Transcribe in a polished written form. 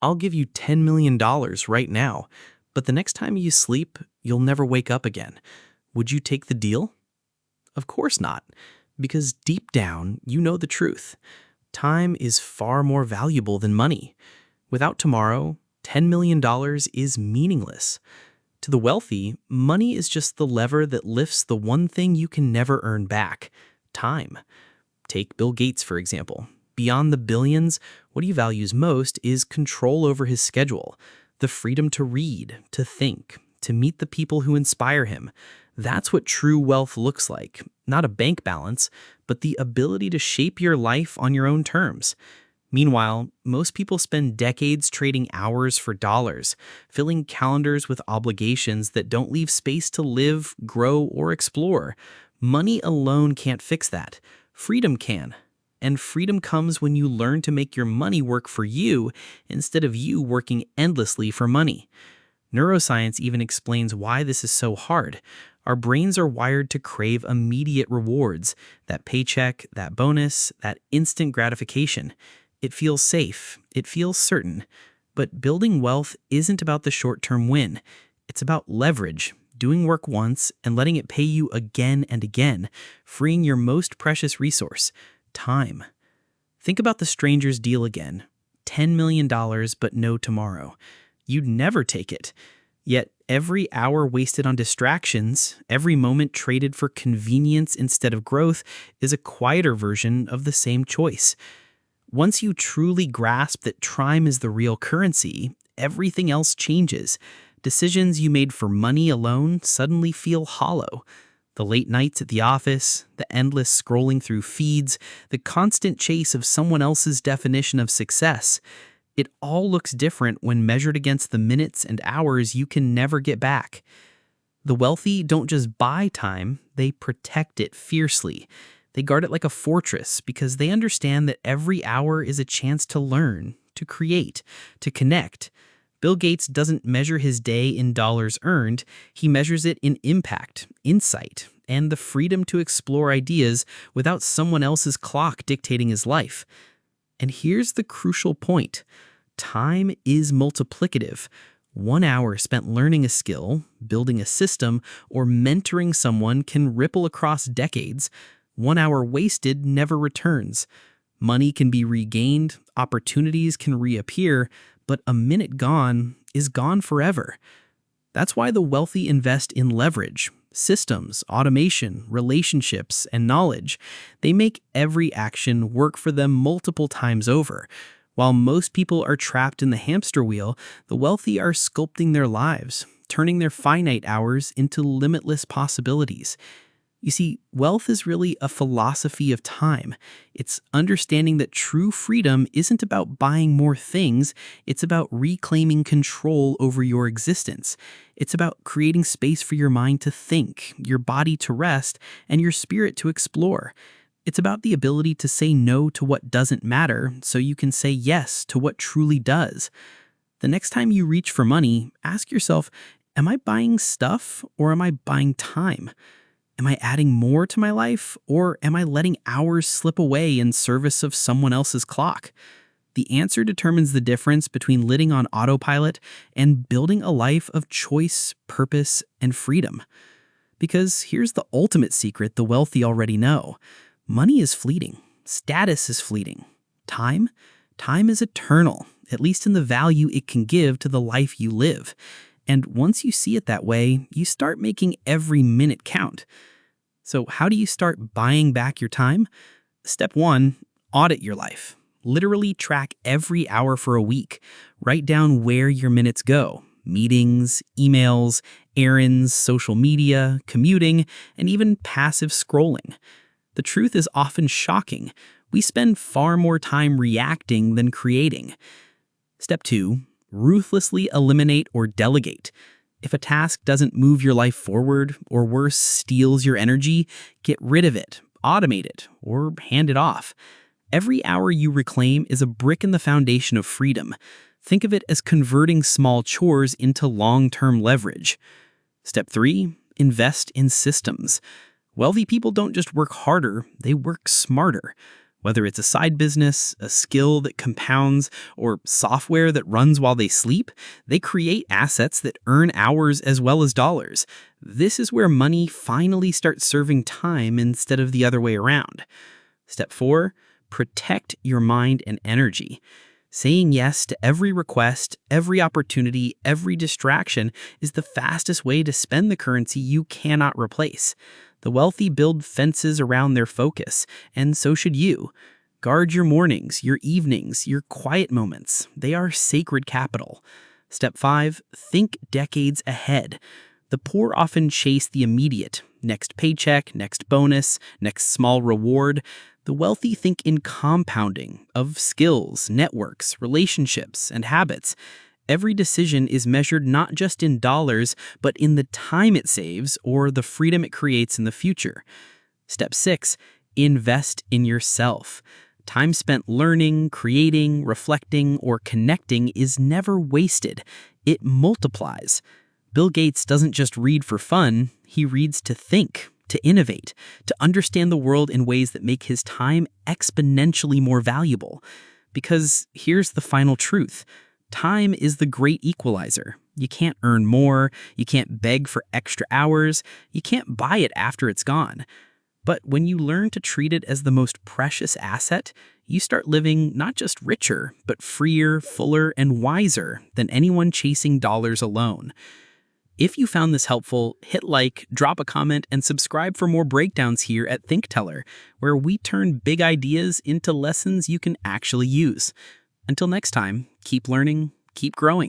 I'll give you $10 million right now, but the next time you sleep, you'll never wake up again. Would you take the deal? Of course not, because deep down, you know the truth. Time is far more valuable than money. Without tomorrow, $10 million is meaningless. To the wealthy, money is just the lever that lifts the one thing you can never earn back: time. Take Bill Gates, for example. Beyond the billions, what he values most is control over his schedule, the freedom to read, to think, to meet the people who inspire him. That's what true wealth looks like. Not a bank balance, but the ability to shape your life on your own terms. Meanwhile, most people spend decades trading hours for dollars, filling calendars with obligations that don't leave space to live, grow, or explore. Money alone can't fix that. Freedom can. And freedom comes when you learn to make your money work for you instead of you working endlessly for money. Neuroscience even explains why this is so hard. Our brains are wired to crave immediate rewards, that paycheck, that bonus, that instant gratification. It feels safe, it feels certain. But building wealth isn't about the short-term win. It's about leverage, doing work once and letting it pay you again and again, freeing your most precious resource: time. Think about the stranger's deal again. $10 million, but no tomorrow. You'd never take it. Yet every hour wasted on distractions, every moment traded for convenience instead of growth, is a quieter version of the same choice. Once you truly grasp that time is the real currency, everything else changes. Decisions you made for money alone suddenly feel hollow. The late nights at the office, the endless scrolling through feeds, the constant chase of someone else's definition of success. It all looks different when measured against the minutes and hours you can never get back. The wealthy don't just buy time, they protect it fiercely. They guard it like a fortress because they understand that every hour is a chance to learn, to create, to connect. Bill Gates doesn't measure his day in dollars earned, he measures it in impact, insight, and the freedom to explore ideas without someone else's clock dictating his life. And here's the crucial point. Time is multiplicative. 1 hour spent learning a skill, building a system, or mentoring someone can ripple across decades. 1 hour wasted never returns. Money can be regained, opportunities can reappear, but a minute gone is gone forever. That's why the wealthy invest in leverage, systems, automation, relationships, and knowledge. They make every action work for them multiple times over. While most people are trapped in the hamster wheel, the wealthy are sculpting their lives, turning their finite hours into limitless possibilities. You see, wealth is really a philosophy of time. It's understanding that true freedom isn't about buying more things, it's about reclaiming control over your existence. It's about creating space for your mind to think, your body to rest, and your spirit to explore. It's about the ability to say no to what doesn't matter so you can say yes to what truly does. The next time you reach for money, ask yourself, am I buying stuff or am I buying time? Am I adding more to my life, or am I letting hours slip away in service of someone else's clock? The answer determines the difference between living on autopilot and building a life of choice, purpose, and freedom. Because here's the ultimate secret the wealthy already know. Money is fleeting. Status is fleeting. Time is eternal, at least in the value it can give to the life you live. And once you see it that way, you start making every minute count. So how do you start buying back your time? Step 1, audit your life. Literally track every hour for a week. Write down where your minutes go. Meetings, emails, errands, social media, commuting, and even passive scrolling. The truth is often shocking. We spend far more time reacting than creating. Step 2, ruthlessly eliminate or delegate. If a task doesn't move your life forward, or worse, steals your energy, get rid of it, automate it, or hand it off. Every hour you reclaim is a brick in the foundation of freedom. Think of it as converting small chores into long-term leverage. Step 3, invest in systems. Wealthy people don't just work harder, they work smarter. Whether it's a side business, a skill that compounds, or software that runs while they sleep, they create assets that earn hours as well as dollars. This is where money finally starts serving time instead of the other way around. Step 4, protect your mind and energy. Saying yes to every request, every opportunity, every distraction is the fastest way to spend the currency you cannot replace. The wealthy build fences around their focus, and so should you. Guard your mornings, your evenings, your quiet moments. They are sacred capital. Step 5, think decades ahead. The poor often chase the immediate, next paycheck, next bonus, next small reward. The wealthy think in compounding of skills, networks, relationships, and habits. Every decision is measured not just in dollars, but in the time it saves or the freedom it creates in the future. Step 6, invest in yourself. Time spent learning, creating, reflecting, or connecting is never wasted. It multiplies. Bill Gates doesn't just read for fun, he reads to think, to innovate, to understand the world in ways that make his time exponentially more valuable. Because here's the final truth. Time is the great equalizer. You can't earn more, you can't beg for extra hours, you can't buy it after it's gone. But when you learn to treat it as the most precious asset, you start living not just richer, but freer, fuller, and wiser than anyone chasing dollars alone. If you found this helpful, hit like, drop a comment, and subscribe for more breakdowns here at ThinkTeller, where we turn big ideas into lessons you can actually use. Until next time, keep learning, keep growing.